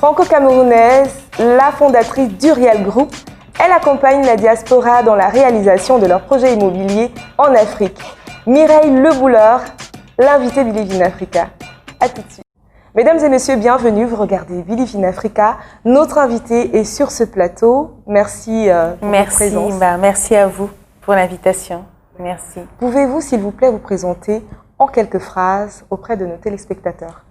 Franco-camerounaise, la fondatrice d'Uriel Group, elle accompagne la diaspora dans la réalisation de leurs projets immobiliers en Afrique. Mireille Lebouleur, l'invitée Believe in Africa. À tout de suite. Mesdames et messieurs, bienvenue. Vous regardez Believe in Africa. Notre invité est sur ce plateau. Merci pour votre présence. Merci à vous pour l'invitation. Merci. Pouvez-vous, s'il vous plaît, vous présenter en quelques phrases auprès de nos téléspectateurs?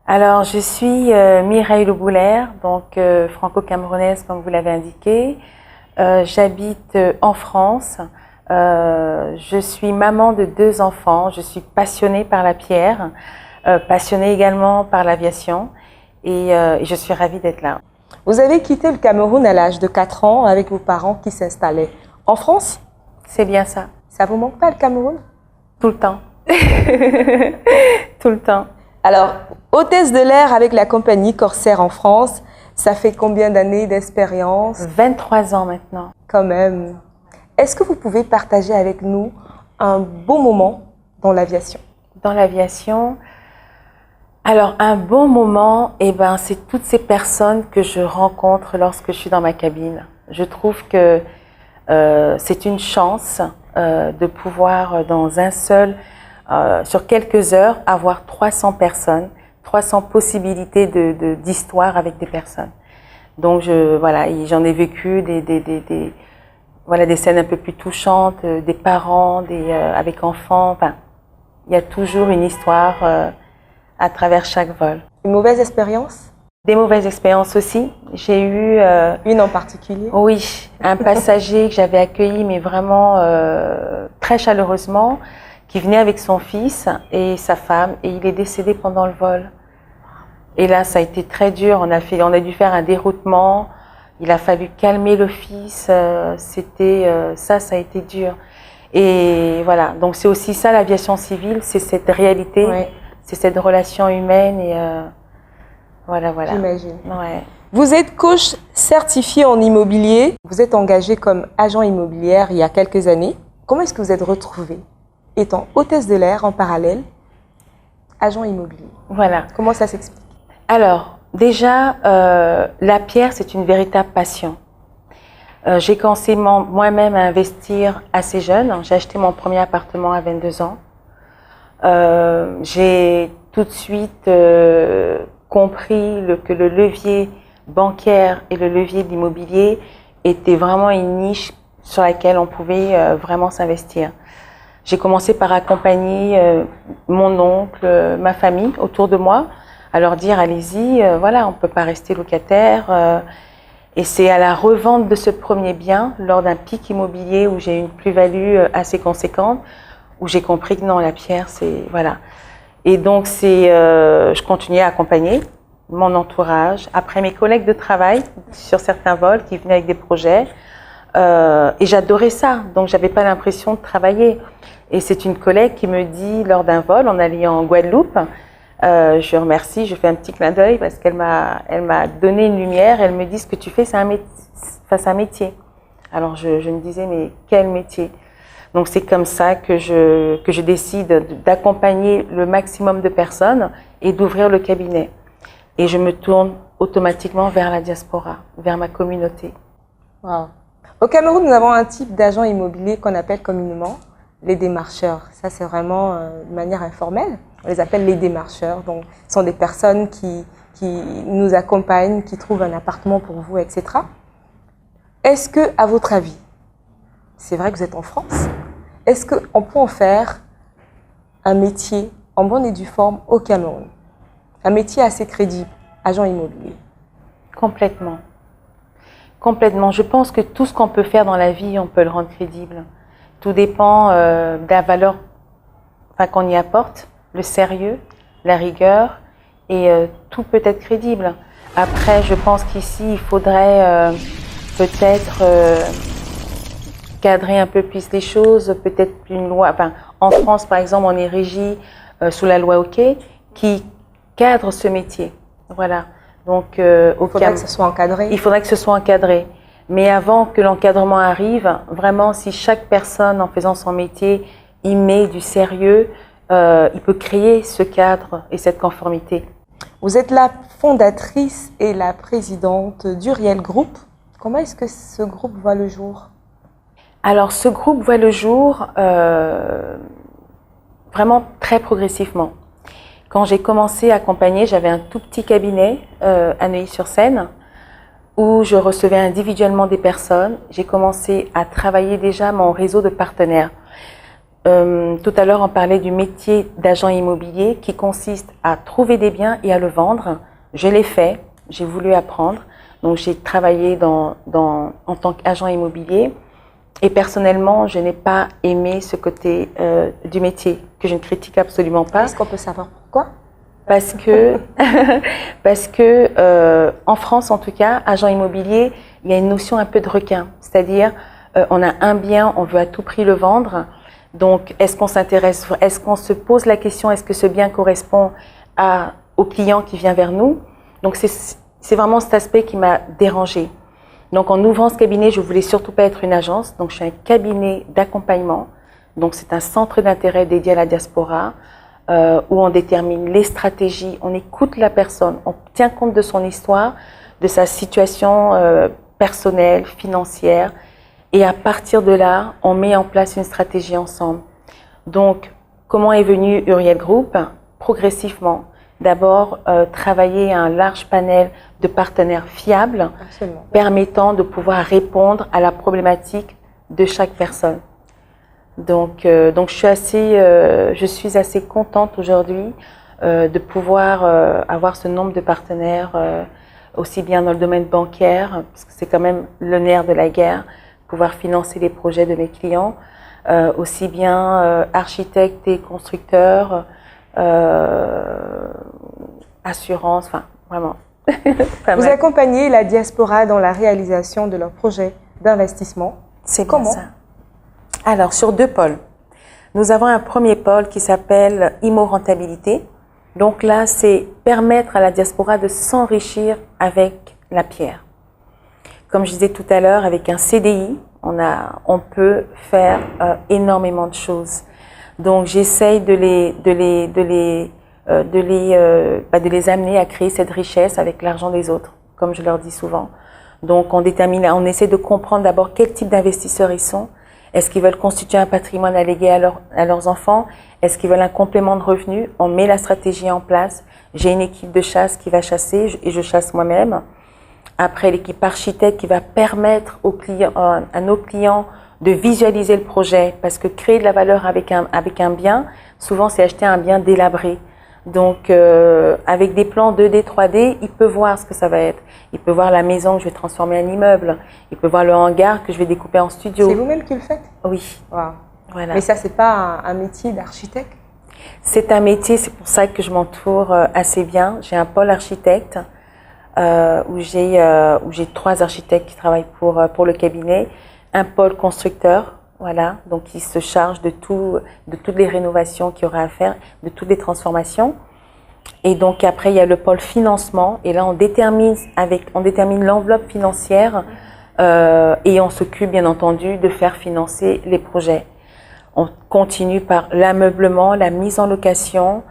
Alors, je suis Mireille Lebouleur, donc franco-camerounaise, comme vous l'avez indiqué. J'habite en France. Je suis maman de 2 enfants. Je suis passionnée par la pierre, passionnée également par l'aviation et je suis ravie d'être là. Vous avez quitté le Cameroun à l'âge de 4 ans avec vos parents qui s'installaient en France? C'est bien ça. Ça vous manque pas le Cameroun? Tout le temps. Tout le temps. Alors, hôtesse de l'air avec la compagnie Corsair en France, ça fait combien d'années d'expérience? 23 ans maintenant. Quand même. Est-ce que vous pouvez partager avec nous un beau moment dans l'aviation? Dans l'aviation, alors un bon moment, c'est toutes ces personnes que je rencontre lorsque je suis dans ma cabine. Je trouve que c'est une chance de pouvoir dans un seul, sur quelques heures, avoir 300 personnes, 300 possibilités d'histoire avec des personnes. Donc j'en ai vécu des scènes un peu plus touchantes, des parents, avec enfants. Enfin, il y a toujours une histoire à travers chaque vol. Une mauvaise expérience? Des mauvaises expériences aussi. J'ai eu... Une en particulier? Oui, un passager que j'avais accueilli, mais vraiment très chaleureusement, qui venait avec son fils et sa femme, et il est décédé pendant le vol. Et là, ça a été très dur. On a dû faire un déroutement. Il a fallu calmer le fils. Ça a été dur. Et voilà. Donc c'est aussi ça l'aviation civile, c'est cette réalité, ouais. C'est cette relation humaine et voilà. J'imagine. Ouais. Vous êtes coach certifié en immobilier. Vous êtes engagée comme agent immobilière il y a quelques années. Comment est-ce que vous êtes retrouvée étant hôtesse de l'air en parallèle, agent immobilier? Voilà. Comment ça s'explique? Alors, déjà, la pierre, c'est une véritable passion. J'ai commencé moi-même à investir assez jeune. J'ai acheté mon premier appartement à 22 ans. J'ai tout de suite compris que le levier bancaire et le levier de l'immobilier était vraiment une niche sur laquelle on pouvait vraiment s'investir. J'ai commencé par accompagner mon oncle, ma famille autour de moi, à leur dire allez-y, on ne peut pas rester locataire. Et c'est à la revente de ce premier bien, lors d'un pic immobilier où j'ai eu une plus-value assez conséquente, où j'ai compris que non, la pierre, c'est... Voilà. Et donc, je continuais à accompagner mon entourage, après mes collègues de travail sur certains vols qui venaient avec des projets. Et j'adorais ça, donc j'avais pas l'impression de travailler. Et c'est une collègue qui me dit, lors d'un vol, on allait en Guadeloupe, je remercie, je fais un petit clin d'œil parce qu'elle m'a donné une lumière. Elle me dit ce que tu fais, c'est un métier. Alors je me disais mais quel métier? Donc c'est comme ça que je décide d'accompagner le maximum de personnes et d'ouvrir le cabinet. Et je me tourne automatiquement vers la diaspora, vers ma communauté. Wow. Au Cameroun, nous avons un type d'agent immobilier qu'on appelle communément les démarcheurs. Ça, c'est vraiment de manière informelle. On les appelle les démarcheurs. Donc, ce sont des personnes qui nous accompagnent, qui trouvent un appartement pour vous, etc. Est-ce que, à votre avis, c'est vrai que vous êtes en France, est-ce qu'on peut en faire un métier en bonne et due forme au Cameroun? Un métier assez crédible, agent immobilier? Complètement. Complètement. Je pense que tout ce qu'on peut faire dans la vie, on peut le rendre crédible. Tout dépend de la valeur qu'on y apporte, le sérieux, la rigueur, et tout peut être crédible. Après, je pense qu'ici, il faudrait peut-être cadrer un peu plus les choses, peut-être une loi. Enfin, en France, par exemple, on est régi sous la loi OK qui cadre ce métier. Voilà. Donc, il faudrait que ce soit encadré. Il faudrait que ce soit encadré. Mais avant que l'encadrement arrive, vraiment, si chaque personne, en faisant son métier, y met du sérieux, il peut créer ce cadre et cette conformité. Vous êtes la fondatrice et la présidente d'Uriel Group. Comment est-ce que ce groupe voit le jour? Alors, ce groupe voit le jour vraiment très progressivement. Quand j'ai commencé à accompagner, j'avais un tout petit cabinet à Neuilly-sur-Seine où je recevais individuellement des personnes. J'ai commencé à travailler déjà mon réseau de partenaires. Tout à l'heure, on parlait du métier d'agent immobilier qui consiste à trouver des biens et à le vendre. Je l'ai fait, j'ai voulu apprendre. Donc, j'ai travaillé en tant qu'agent immobilier. Et personnellement, je n'ai pas aimé ce côté du métier, que je ne critique absolument pas. Est-ce qu'on peut savoir pourquoi? Parce que en France, en tout cas, agent immobilier, il y a une notion un peu de requin. C'est-à-dire, on a un bien, on veut à tout prix le vendre. Donc, est-ce qu'on s'intéresse, est-ce qu'on se pose la question, est-ce que ce bien correspond au client qui vient vers nous? Donc, c'est vraiment cet aspect qui m'a dérangée. Donc, en ouvrant ce cabinet, je voulais surtout pas être une agence. Donc, je suis un cabinet d'accompagnement. Donc, c'est un centre d'intérêt dédié à la diaspora où on détermine les stratégies, on écoute la personne, on tient compte de son histoire, de sa situation personnelle, financière. Et à partir de là, on met en place une stratégie ensemble. Donc, comment est venu Uriel Group? Progressivement. D'abord, travailler un large panel de partenaires fiables, Absolument, permettant de pouvoir répondre à la problématique de chaque personne. Donc je suis assez contente aujourd'hui de pouvoir avoir ce nombre de partenaires, aussi bien dans le domaine bancaire, parce que c'est quand même le nerf de la guerre, pouvoir financer les projets de mes clients, aussi bien architectes et constructeurs, assurance, enfin vraiment. Vous accompagnez la diaspora dans la réalisation de leurs projets d'investissement. C'est comment ça. Alors, sur deux pôles. Nous avons un premier pôle qui s'appelle Immo Rentabilité. Donc là, c'est permettre à la diaspora de s'enrichir avec la pierre. Comme je disais tout à l'heure, avec un CDI, on peut faire énormément de choses. Donc, j'essaye de les amener à créer cette richesse avec l'argent des autres, comme je leur dis souvent. Donc, on essaie de comprendre d'abord quel type d'investisseurs ils sont. Est-ce qu'ils veulent constituer un patrimoine à léguer à leurs enfants? Est-ce qu'ils veulent un complément de revenus? On met la stratégie en place. J'ai une équipe de chasse qui va chasser et je chasse moi-même. Après, l'équipe architecte qui va permettre à nos clients de visualiser le projet, parce que créer de la valeur avec un bien, souvent c'est acheter un bien délabré. Donc, avec des plans 2D, 3D, il peut voir ce que ça va être. Il peut voir la maison que je vais transformer en immeuble. Il peut voir le hangar que je vais découper en studio. C'est vous-même qui le faites? Oui. Wow. Voilà. Mais ça, c'est pas un métier d'architecte? C'est un métier, c'est pour ça que je m'entoure assez bien. J'ai un pôle architecte où j'ai 3 architectes qui travaillent pour le cabinet. Un pôle constructeur, voilà, donc il se charge de toutes les rénovations qu'il y aura à faire, de toutes les transformations. Et donc après, il y a le pôle financement. Et là, on détermine l'enveloppe financière et on s'occupe, bien entendu, de faire financer les projets. On continue par l'ameublement, la mise en location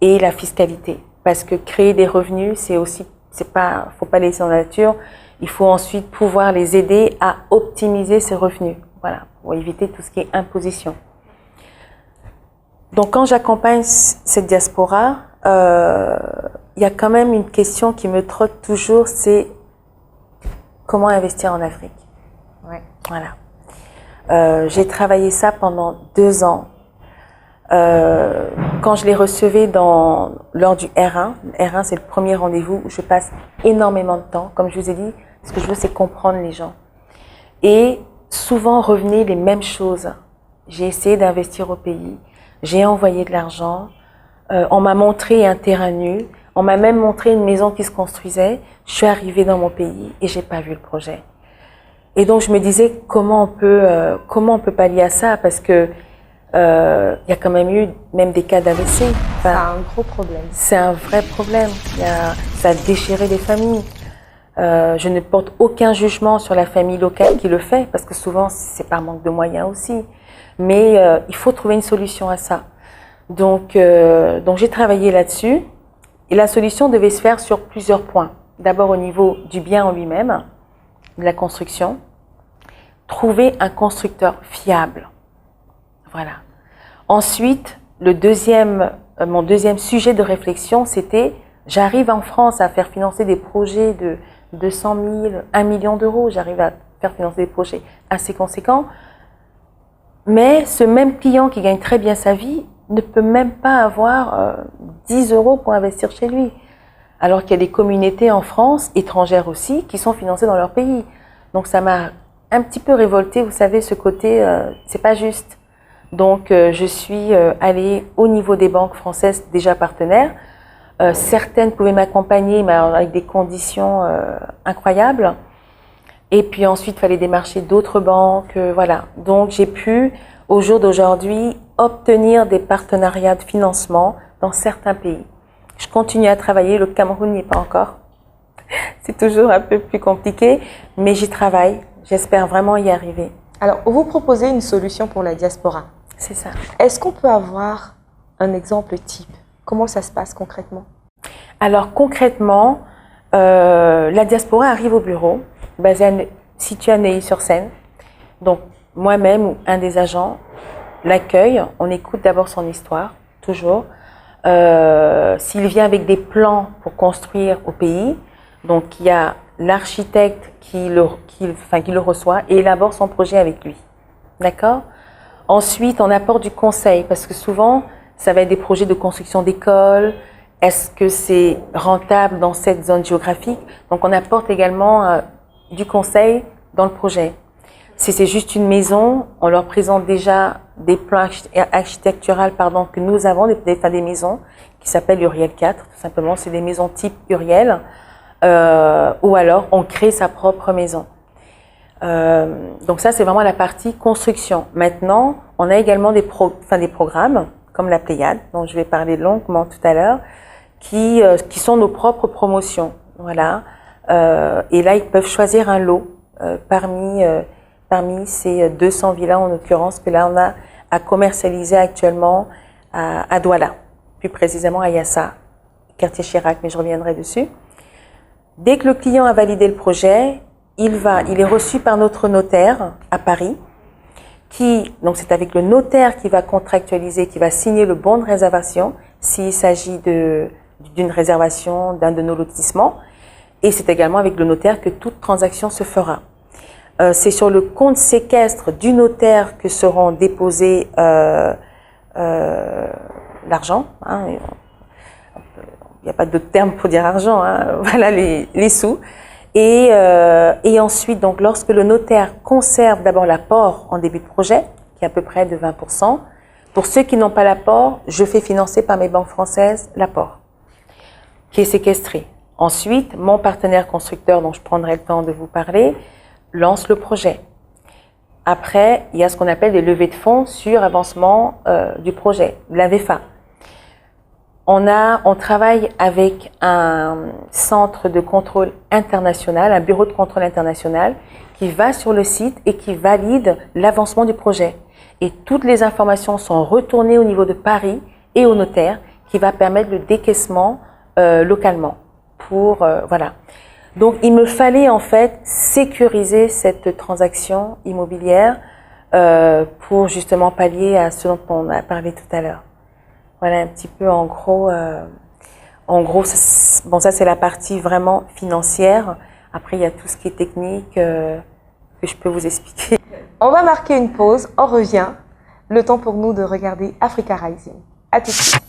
et la fiscalité. Parce que créer des revenus, faut pas laisser en nature. Il faut ensuite pouvoir les aider à optimiser ces revenus. Voilà, pour éviter tout ce qui est imposition. Donc, quand j'accompagne cette diaspora, il y a quand même une question qui me trotte toujours, c'est comment investir en Afrique. Ouais. Voilà. J'ai travaillé ça pendant 2 ans. Quand je les recevais lors du R1, R1 c'est le premier rendez-vous où je passe énormément de temps. Comme je vous ai dit, ce que je veux c'est comprendre les gens. Et souvent revenaient les mêmes choses. J'ai essayé d'investir au pays, j'ai envoyé de l'argent, on m'a montré un terrain nu, on m'a même montré une maison qui se construisait. Je suis arrivée dans mon pays et j'ai pas vu le projet. Et donc je me disais comment on peut pallier à ça, parce que il y a quand même eu même des cas d'AVC. C'est un gros problème. C'est un vrai problème. Ça a déchiré des familles. Je ne porte aucun jugement sur la famille locale qui le fait, parce que souvent c'est par manque de moyens aussi. Mais il faut trouver une solution à ça. Donc j'ai travaillé là-dessus Et la solution devait se faire sur plusieurs points. D'abord au niveau du bien en lui-même, de la construction. Trouver un constructeur fiable. Voilà. Ensuite, mon deuxième sujet de réflexion, c'était j'arrive en France à faire financer des projets de 200 000, 1 million d'euros. J'arrive à faire financer des projets assez conséquents. Mais ce même client qui gagne très bien sa vie ne peut même pas avoir 10 euros pour investir chez lui. Alors qu'il y a des communautés en France, étrangères aussi, qui sont financées dans leur pays. Donc ça m'a un petit peu révoltée, vous savez, ce côté, c'est pas juste. Donc je suis allée au niveau des banques françaises déjà partenaires. Certaines pouvaient m'accompagner, mais avec des conditions incroyables. Et puis ensuite, il fallait démarcher d'autres banques, voilà. Donc j'ai pu, au jour d'aujourd'hui, obtenir des partenariats de financement dans certains pays. Je continue à travailler, le Cameroun n'y est pas encore. C'est toujours un peu plus compliqué, mais j'y travaille. J'espère vraiment y arriver. Alors, vous proposez une solution pour la diaspora. C'est ça. Est-ce qu'on peut avoir un exemple type? Comment ça se passe concrètement? Alors concrètement, la diaspora arrive au bureau, situé à Neuilly-sur-Seine. Donc moi-même ou un des agents l'accueille, on écoute d'abord son histoire, toujours. S'il vient avec des plans pour construire au pays, donc il y a l'architecte qui le reçoit et élabore son projet avec lui. D'accord? Ensuite, on apporte du conseil parce que souvent, ça va être des projets de construction d'écoles. Est-ce que c'est rentable dans cette zone géographique? Donc, on apporte également du conseil dans le projet. Si c'est juste une maison, on leur présente déjà des plans architecturaux que nous avons, des maisons qui s'appellent Uriel 4, tout simplement. C'est des maisons type Uriel. Ou alors, on crée sa propre maison. Donc ça, c'est vraiment la partie construction. Maintenant, on a également des programmes, comme la Pléiade, dont je vais parler longuement tout à l'heure, qui sont nos propres promotions. Voilà. Et là, ils peuvent choisir un lot parmi ces 200 villas, en l'occurrence, que là, on a à commercialiser actuellement à Douala, plus précisément à Yassa, quartier Chirac, mais je reviendrai dessus. Dès que le client a validé le projet, il est reçu par notre notaire à Paris, donc c'est avec le notaire qui va contractualiser, qui va signer le bon de réservation, s'il s'agit d'une réservation d'un de nos lotissements, et c'est également avec le notaire que toute transaction se fera. C'est sur le compte séquestre du notaire que seront déposés l'argent. Hein, il n'y a pas d'autre terme pour dire argent, hein, voilà les sous. Et ensuite, donc, lorsque le notaire conserve d'abord l'apport en début de projet, qui est à peu près de 20%, pour ceux qui n'ont pas l'apport, je fais financer par mes banques françaises l'apport, qui est séquestré. Ensuite, mon partenaire constructeur, dont je prendrai le temps de vous parler, lance le projet. Après, il y a ce qu'on appelle des levées de fonds sur avancement du projet, la VFA. On travaille avec un centre de contrôle international, un bureau de contrôle international qui va sur le site et qui valide l'avancement du projet. Et toutes les informations sont retournées au niveau de Paris et au notaire qui va permettre le décaissement localement. Voilà. Donc, il me fallait en fait sécuriser cette transaction immobilière pour justement pallier à ce dont on a parlé tout à l'heure. Voilà un petit peu en gros, ça c'est la partie vraiment financière. Après, il y a tout ce qui est technique que je peux vous expliquer. On va marquer une pause, on revient. Le temps pour nous de regarder Africa Rising. À tout de suite.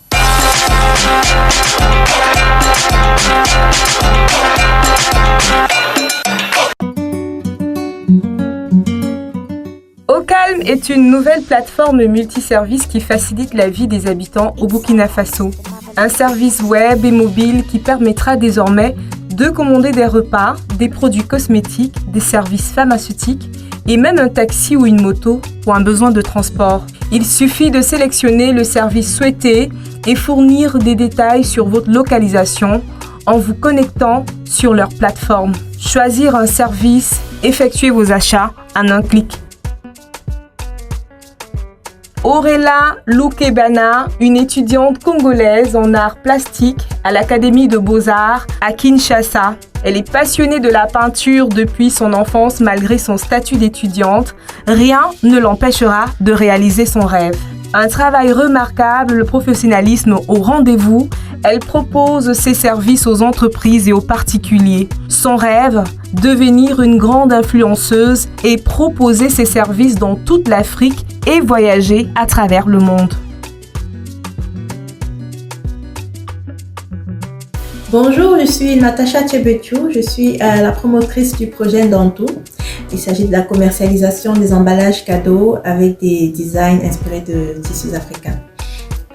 Au Calme est une nouvelle plateforme multiservice qui facilite la vie des habitants au Burkina Faso. Un service web et mobile qui permettra désormais de commander des repas, des produits cosmétiques, des services pharmaceutiques et même un taxi ou une moto pour un besoin de transport. Il suffit de sélectionner le service souhaité et fournir des détails sur votre localisation en vous connectant sur leur plateforme. Choisir un service, effectuer vos achats en un clic. Aurela Loukebana, une étudiante congolaise en arts plastiques à l'Académie de Beaux-Arts à Kinshasa. Elle est passionnée de la peinture depuis son enfance malgré son statut d'étudiante. Rien ne l'empêchera de réaliser son rêve. Un travail remarquable, le professionnalisme au rendez-vous. Elle propose ses services aux entreprises et aux particuliers. Son rêve, devenir une grande influenceuse et proposer ses services dans toute l'Afrique et voyager à travers le monde. Bonjour, je suis Natacha Tchebetiou, je suis la promotrice du projet Dantou. Il s'agit de la commercialisation des emballages cadeaux avec des designs inspirés de tissus africains.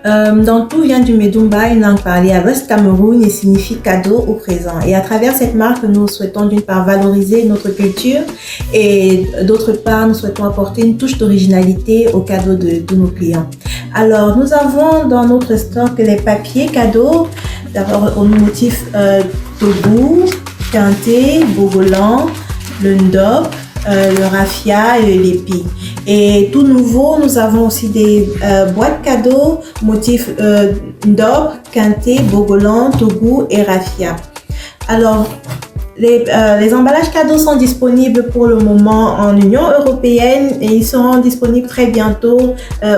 Dantou vient du Medumba, une langue parlée à l'Ouest Cameroun et signifie cadeau au présent. Et à travers cette marque, nous souhaitons d'une part valoriser notre culture et d'autre part, nous souhaitons apporter une touche d'originalité aux cadeaux de nos clients. Alors, nous avons dans notre stock les papiers cadeaux, d'abord au motif Togo, Quinté, Bogolan, le Ndop, le raffia et l'épi. Et tout nouveau, nous avons aussi des boîtes cadeaux motifs Ndop, Quinté, Bogolan, Togo et raffia. Alors, les emballages cadeaux sont disponibles pour le moment en Union européenne et ils seront disponibles très bientôt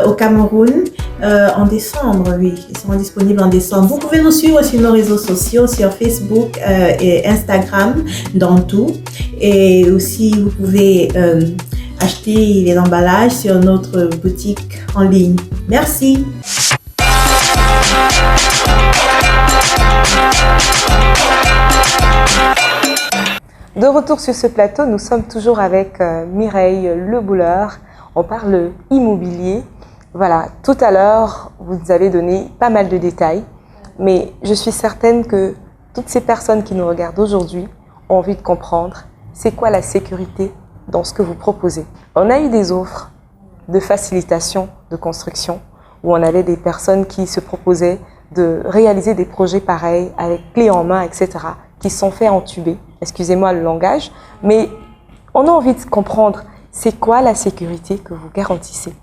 au Cameroun en décembre. Oui, ils seront disponibles en décembre. Vous pouvez nous suivre sur nos réseaux sociaux, sur Facebook et Instagram, dans tout. Et aussi, vous pouvez acheter les emballages sur notre boutique en ligne. Merci. De retour sur ce plateau, nous sommes toujours avec Mireille Lebouleur. On parle immobilier. Voilà, tout à l'heure, vous avez donné pas mal de détails, mais je suis certaine que toutes ces personnes qui nous regardent aujourd'hui ont envie de comprendre c'est quoi la sécurité dans ce que vous proposez. On a eu des offres de facilitation de construction où on avait des personnes qui se proposaient de réaliser des projets pareils avec clé en main, etc., qui sont faits entuber. Excusez-moi le langage, mais on a envie de comprendre c'est quoi la sécurité que vous garantissez.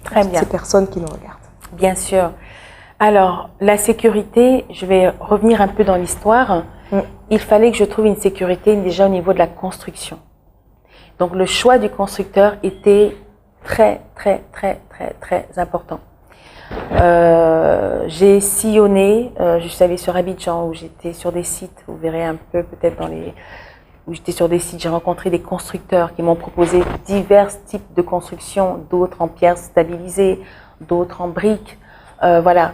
Très bien. Ces personnes qui nous regardent. Bien sûr. Alors, la sécurité, je vais revenir un peu dans l'histoire. Il fallait que je trouve une sécurité déjà au niveau de la construction. Donc, le choix du constructeur était très important. J'ai sillonné, je suis allée sur Abidjan où j'étais sur des sites, vous verrez un peu peut-être où j'étais sur des sites, j'ai rencontré des constructeurs qui m'ont proposé divers types de construction, d'autres en pierre stabilisée, d'autres en briques, voilà.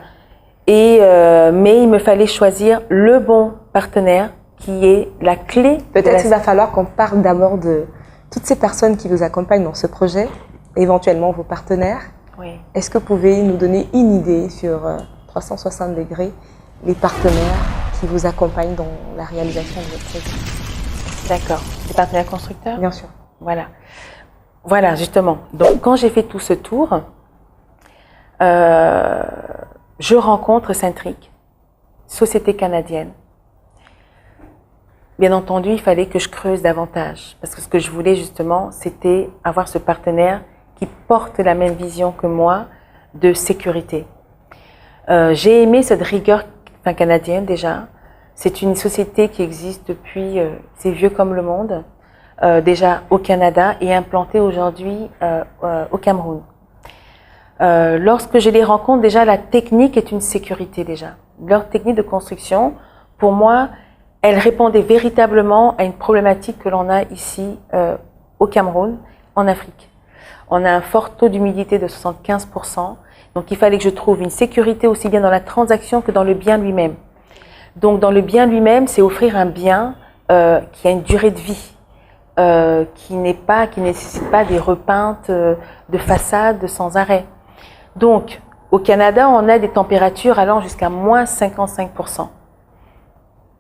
Mais il me fallait choisir le bon partenaire qui est la clé. Peut-être il va falloir qu'on parle d'abord de toutes ces personnes qui vous accompagnent dans ce projet, éventuellement vos partenaires. Oui. Est-ce que vous pouvez nous donner une idée sur 360 degrés, les partenaires qui vous accompagnent dans la réalisation de votre projet? D'accord. Les partenaires constructeurs? Bien sûr. Voilà. Voilà, justement. Donc, quand j'ai fait tout ce tour, je rencontre Centric, société canadienne. Bien entendu, il fallait que je creuse davantage parce que ce que je voulais justement, c'était avoir ce partenaire qui porte la même vision que moi de sécurité. J'ai aimé cette rigueur canadienne déjà. C'est une société qui existe depuis, c'est vieux comme le monde, déjà au Canada et implantée aujourd'hui au Cameroun. Lorsque je les rencontre, déjà la technique est une sécurité déjà. Leur technique de construction, pour moi, elle répondait véritablement à une problématique que l'on a ici au Cameroun, en Afrique. On a un fort taux d'humidité de 75%, donc il fallait que je trouve une sécurité aussi bien dans la transaction que dans le bien lui-même. Donc dans le bien lui-même, c'est offrir un bien qui a une durée de vie, qui ne nécessite pas des repeintes de façade sans arrêt. Donc au Canada, on a des températures allant jusqu'à moins 55%.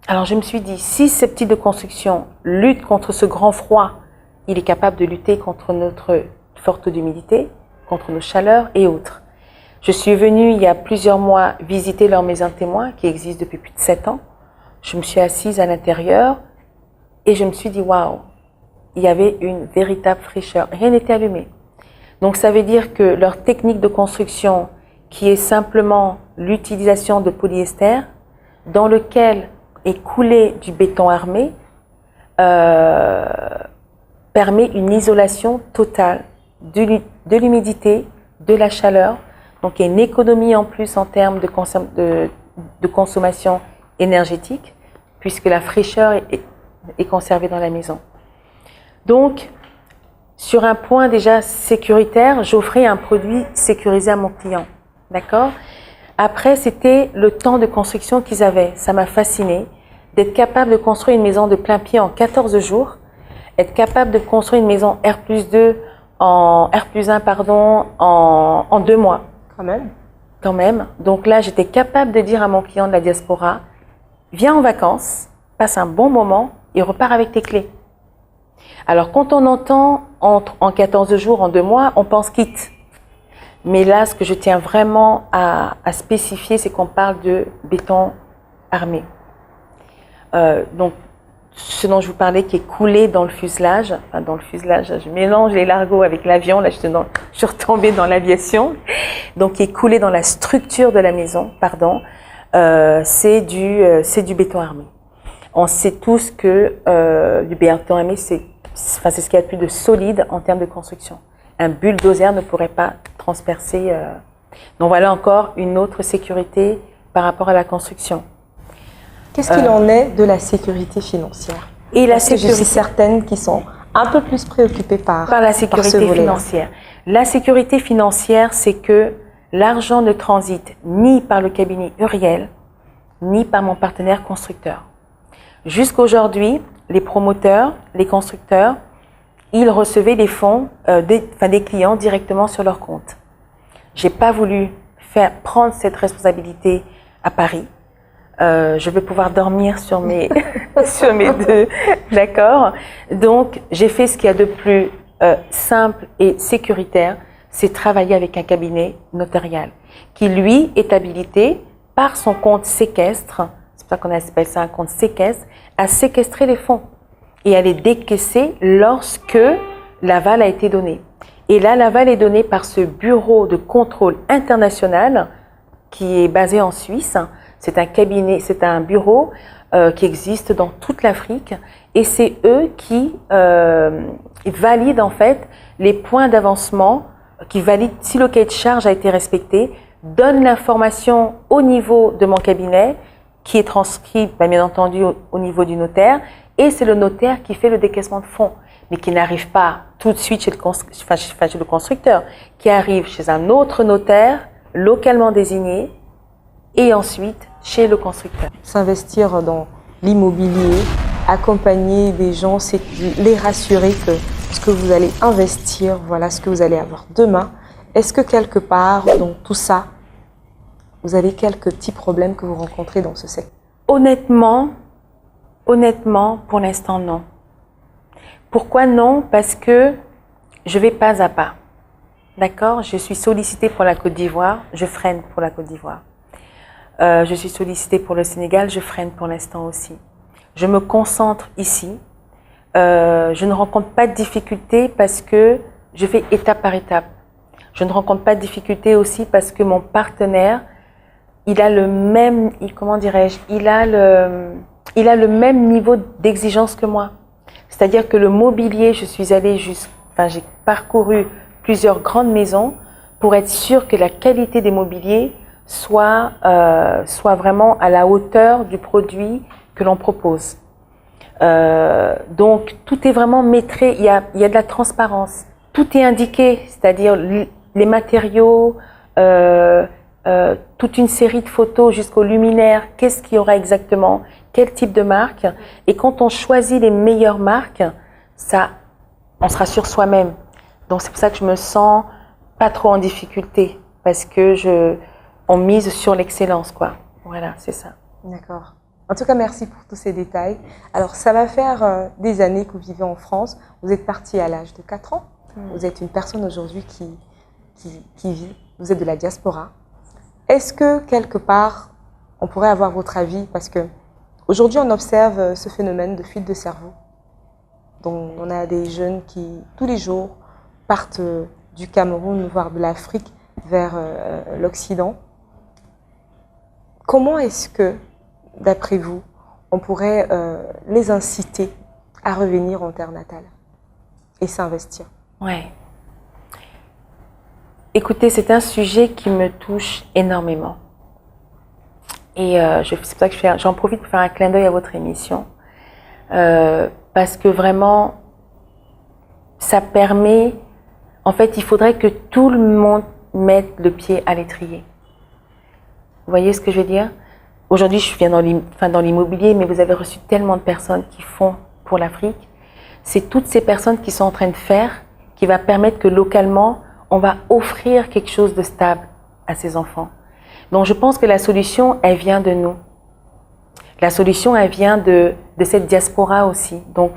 Alors je me suis dit, si ce type de construction lutte contre ce grand froid, il est capable de lutter contre notre forte d'humidité, contre nos chaleurs et autres. Je suis venue il y a plusieurs mois visiter leur maison témoin qui existe depuis plus de 7 ans. Je me suis assise à l'intérieur et je me suis dit waouh, il y avait une véritable fraîcheur, rien n'était allumé. Donc ça veut dire que leur technique de construction, qui est simplement l'utilisation de polyester, dans lequel est coulé du béton armé, permet une isolation totale de l'humidité, de la chaleur. Donc il y a une économie en plus en termes de consommation énergétique, puisque la fraîcheur est conservée dans la maison. Donc, sur un point déjà sécuritaire, j'offrais un produit sécurisé à mon client. D'accord? Après, c'était le temps de construction qu'ils avaient. Ça m'a fasciné d'être capable de construire une maison de plein pied en 14 jours, être capable de construire une maison R+2 R+1 pardon, en 2 mois. Quand même. Donc là, j'étais capable de dire à mon client de la diaspora, viens en vacances, passe un bon moment et repars avec tes clés. Alors, quand on entend en 14 jours, en 2 mois, on pense quitte. Mais là, ce que je tiens vraiment à spécifier, c'est qu'on parle de béton armé. Donc, ce dont je vous parlais qui est coulé dans le fuselage, je mélange les largos avec l'avion, là je suis retombée dans l'aviation, donc qui est coulé dans la structure de la maison, c'est du béton armé. On sait tous que du béton armé, c'est ce qu'il y a de plus de solide en termes de construction. Un bulldozer ne pourrait pas transpercer. Donc voilà encore une autre sécurité par rapport à la construction. Qu'est-ce qu'il en est de la sécurité financière? Et la sécurité, je suis certaine qui sont un peu plus préoccupées par la sécurité financière. La sécurité financière, c'est que l'argent ne transite ni par le cabinet Uriel, ni par mon partenaire constructeur. Jusqu'aujourd'hui, les promoteurs, les constructeurs, ils recevaient les fonds des clients directement sur leur compte. J'ai pas voulu prendre cette responsabilité à Paris. Je veux pouvoir dormir sur mes deux, d'accord? Donc, j'ai fait ce qu'il y a de plus simple et sécuritaire, c'est travailler avec un cabinet notarial qui, lui, est habilité par son compte séquestre, c'est pour ça qu'on appelle ça un compte séquestre, à séquestrer les fonds et à les décaisser lorsque l'aval a été donné. Et là, l'aval est donné par ce bureau de contrôle international qui est basé en Suisse. C'est un cabinet, c'est un bureau qui existe dans toute l'Afrique et c'est eux qui valident en fait les points d'avancement, qui valident si le cahier de charge a été respecté, donnent l'information au niveau de mon cabinet qui est transcrit bien entendu au niveau du notaire et c'est le notaire qui fait le décaissement de fonds, mais qui n'arrive pas tout de suite chez le constructeur, qui arrive chez un autre notaire localement désigné et ensuite chez le constructeur. S'investir dans l'immobilier, accompagner des gens, c'est les rassurer que ce que vous allez investir, voilà ce que vous allez avoir demain. Est-ce que quelque part, dans tout ça, vous avez quelques petits problèmes que vous rencontrez dans ce secteur? Honnêtement, pour l'instant, non. Pourquoi non? Parce que je vais pas à pas. D'accord? Je suis sollicitée pour la Côte d'Ivoire, je freine pour la Côte d'Ivoire. Je suis sollicitée pour le Sénégal, je freine pour l'instant aussi. Je me concentre ici. Je ne rencontre pas de difficultés parce que je fais étape par étape. Je ne rencontre pas de difficultés aussi parce que mon partenaire, il a le même, il a le même niveau d'exigence que moi. C'est-à-dire que le mobilier, j'ai parcouru plusieurs grandes maisons pour être sûr que la qualité des mobiliers soit vraiment à la hauteur du produit que l'on propose. Donc, tout est vraiment maîtrisé, il y a de la transparence. Tout est indiqué, c'est-à-dire les matériaux, toute une série de photos jusqu'au luminaire, qu'est-ce qu'il y aura exactement, quel type de marque. Et quand on choisit les meilleures marques, on se rassure soi-même. Donc, c'est pour ça que je me sens pas trop en difficulté, parce que on mise sur l'excellence, quoi. Voilà, c'est ça. D'accord. En tout cas, merci pour tous ces détails. Alors, ça va faire des années que vous vivez en France. Vous êtes parti à l'âge de 4 ans. Vous êtes une personne aujourd'hui qui vit. Vous êtes de la diaspora. Est-ce que, quelque part, on pourrait avoir votre avis? Parce que aujourd'hui, on observe ce phénomène de fuite de cerveau. Donc, on a des jeunes qui, tous les jours, partent du Cameroun, voire de l'Afrique, vers l'Occident. Comment est-ce que, d'après vous, on pourrait les inciter à revenir en terre natale et s'investir? Ouais. Écoutez, c'est un sujet qui me touche énormément. Et c'est pour ça que j'en profite pour faire un clin d'œil à votre émission. Parce que vraiment, ça permet... En fait, il faudrait que tout le monde mette le pied à l'étrier. Vous voyez ce que je veux dire? Aujourd'hui, je viens dans l'immobilier, mais vous avez reçu tellement de personnes qui font pour l'Afrique. C'est toutes ces personnes qui sont en train de faire qui va permettre que localement, on va offrir quelque chose de stable à ces enfants. Donc, je pense que la solution, elle vient de nous. La solution, elle vient de cette diaspora aussi. Donc,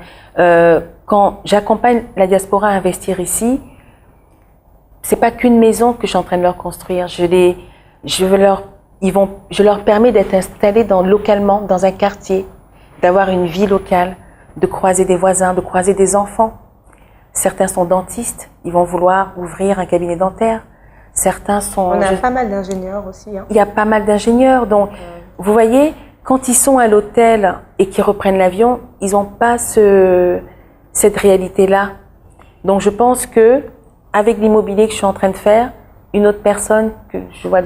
quand j'accompagne la diaspora à investir ici, c'est pas qu'une maison que je suis en train de leur construire. Je leur permets d'être installés localement dans un quartier, d'avoir une vie locale, de croiser des voisins, de croiser des enfants. Certains sont dentistes, ils vont vouloir ouvrir un cabinet dentaire. Certains sont... On a pas mal d'ingénieurs aussi. Hein. Il y a pas mal d'ingénieurs. Donc, vous voyez, quand ils sont à l'hôtel et qu'ils reprennent l'avion, ils n'ont pas cette réalité-là. Donc, je pense que avec l'immobilier que je suis en train de faire, une autre personne que je vois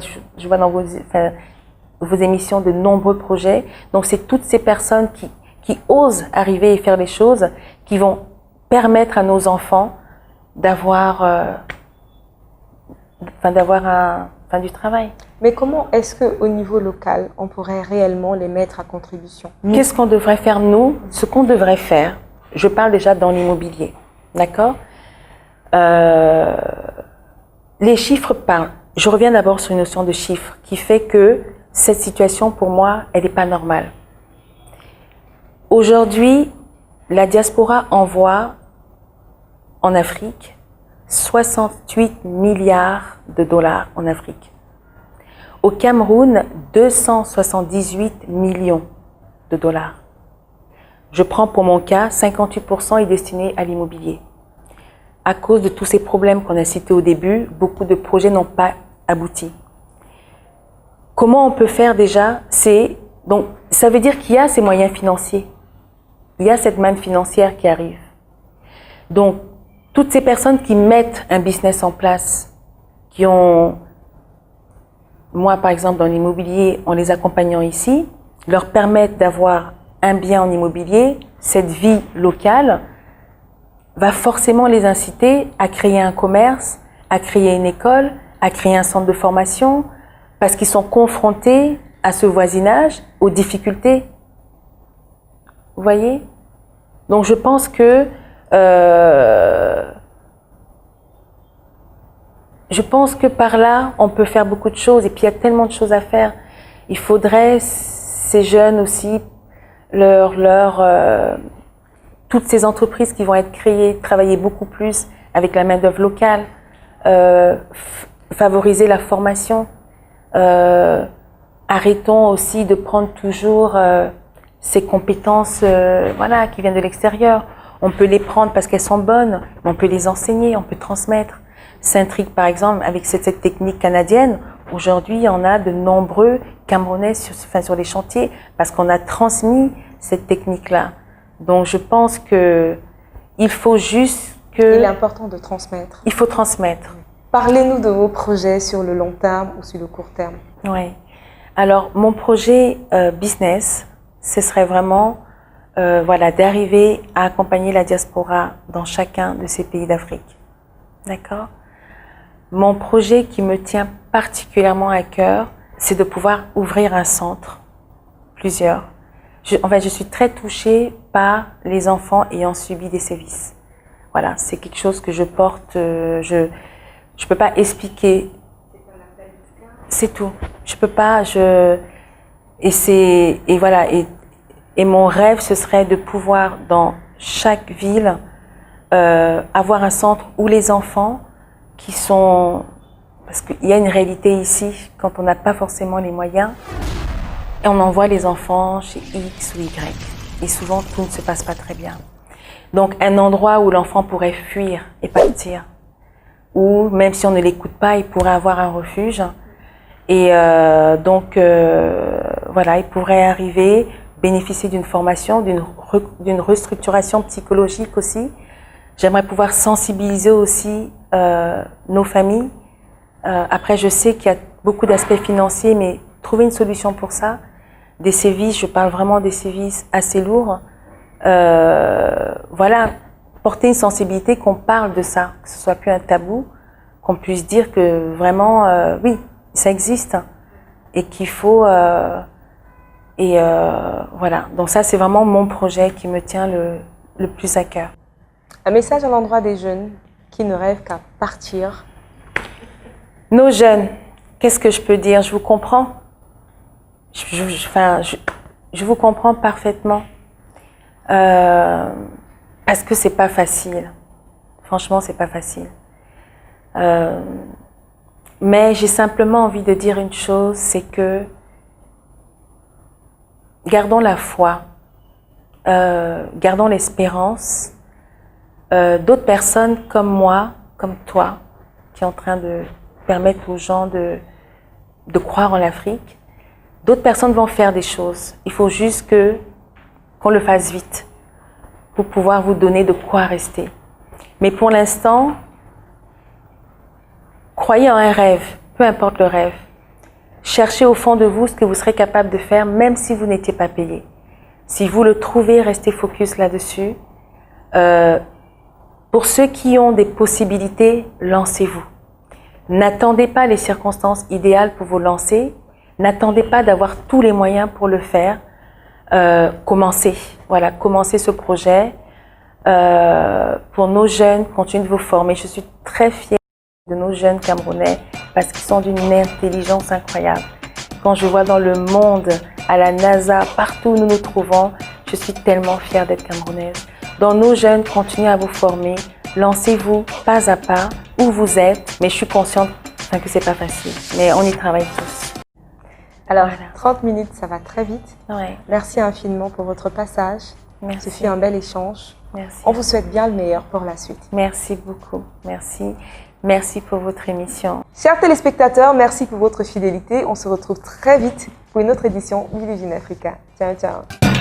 dans vos émissions de nombreux projets. Donc, c'est toutes ces personnes qui osent arriver et faire les choses, qui vont permettre à nos enfants d'avoir du travail. Mais comment est-ce qu'au niveau local, on pourrait réellement les mettre à contribution? Qu'est-ce qu'on devrait faire, nous? Ce qu'on devrait faire, je parle déjà dans l'immobilier, d'accord? Les chiffres parlent. Je reviens d'abord sur une notion de chiffres qui fait que cette situation, pour moi, elle n'est pas normale. Aujourd'hui, la diaspora envoie en Afrique 68 milliards de dollars en Afrique. Au Cameroun, 278 millions de dollars. Je prends pour mon cas, 58% est destiné à l'immobilier. À cause de tous ces problèmes qu'on a cités au début, beaucoup de projets n'ont pas abouti. Comment on peut faire déjà? Donc, ça veut dire qu'il y a ces moyens financiers. Il y a cette manne financière qui arrive. Donc, toutes ces personnes qui mettent un business en place, moi par exemple dans l'immobilier, en les accompagnant ici, leur permettent d'avoir un bien en immobilier, cette vie locale va forcément les inciter à créer un commerce, à créer une école, à créer un centre de formation, parce qu'ils sont confrontés à ce voisinage, aux difficultés. Vous voyez? Donc je pense que par là, on peut faire beaucoup de choses. Et puis, il y a tellement de choses à faire. Il faudrait, ces jeunes aussi, toutes ces entreprises qui vont être créées, travailler beaucoup plus avec la main-d'œuvre locale, favoriser la formation. Arrêtons aussi de prendre toujours ces compétences qui viennent de l'extérieur. On peut les prendre parce qu'elles sont bonnes, mais on peut les enseigner, on peut transmettre. Saint-Tric, par exemple, avec cette technique canadienne, aujourd'hui, on a de nombreux Camerounais sur les chantiers parce qu'on a transmis cette technique-là. Donc, je pense qu'il faut juste que... Il est important de transmettre. Il faut transmettre. Parlez-nous de vos projets sur le long terme ou sur le court terme. Oui. Alors, mon projet business, ce serait vraiment d'arriver à accompagner la diaspora dans chacun de ces pays d'Afrique. D'accord? Mon projet qui me tient particulièrement à cœur, c'est de pouvoir ouvrir un centre, plusieurs. Je suis très touchée par les enfants ayant subi des sévices. Voilà, c'est quelque chose que je porte, je peux pas expliquer. C'est tout. Je peux pas, et mon rêve, ce serait de pouvoir, dans chaque ville, avoir un centre où les enfants qui sont... Parce qu'il y a une réalité ici, quand on n'a pas forcément les moyens, et on envoie les enfants chez X ou Y. Et souvent, tout ne se passe pas très bien. Donc, un endroit où l'enfant pourrait fuir et partir, où même si on ne l'écoute pas, il pourrait avoir un refuge. Et voilà, il pourrait arriver, bénéficier d'une formation, d'une restructuration psychologique aussi. J'aimerais pouvoir sensibiliser aussi nos familles. Après, je sais qu'il y a beaucoup d'aspects financiers, mais trouver une solution pour ça. Des sévices, je parle vraiment des sévices assez lourds. Voilà, porter une sensibilité, qu'on parle de ça, que ce soit plus un tabou, qu'on puisse dire que vraiment, oui, ça existe et qu'il faut... voilà, donc ça c'est vraiment mon projet qui me tient le plus à cœur. Un message à l'endroit des jeunes qui ne rêvent qu'à partir. Nos jeunes, qu'est-ce que je peux dire? Je vous comprends. Je vous comprends parfaitement. Parce que c'est pas facile. Franchement, c'est pas facile. Mais j'ai simplement envie de dire une chose, c'est que gardons la foi, gardons l'espérance. D'autres personnes comme moi, comme toi, qui est en train de permettre aux gens de croire en l'Afrique, d'autres personnes vont faire des choses. Il faut juste qu'on le fasse vite pour pouvoir vous donner de quoi rester. Mais pour l'instant, croyez en un rêve, peu importe le rêve. Cherchez au fond de vous ce que vous serez capable de faire, même si vous n'étiez pas payé. Si vous le trouvez, restez focus là-dessus. Pour ceux qui ont des possibilités, lancez-vous. N'attendez pas les circonstances idéales pour vous lancer. N'attendez pas d'avoir tous les moyens pour le faire. Commencez. Voilà, commencez ce projet. Pour nos jeunes, continuez de vous former. Je suis très fière de nos jeunes Camerounais parce qu'ils sont d'une intelligence incroyable. Quand je vois dans le monde, à la NASA, partout où nous nous trouvons, je suis tellement fière d'être camerounaise. Donc nos jeunes, continuez à vous former, lancez-vous pas à pas où vous êtes, mais je suis consciente que c'est pas facile, mais on y travaille tous. Alors, Voilà. 30 minutes, ça va très vite. Ouais. Merci infiniment pour votre passage. Merci. Ce fut un bel échange. Merci. On vous souhaite bien le meilleur pour la suite. Merci beaucoup. Merci. Merci pour votre émission. Chers téléspectateurs, merci pour votre fidélité. On se retrouve très vite pour une autre édition du Vision Africa. Ciao, ciao.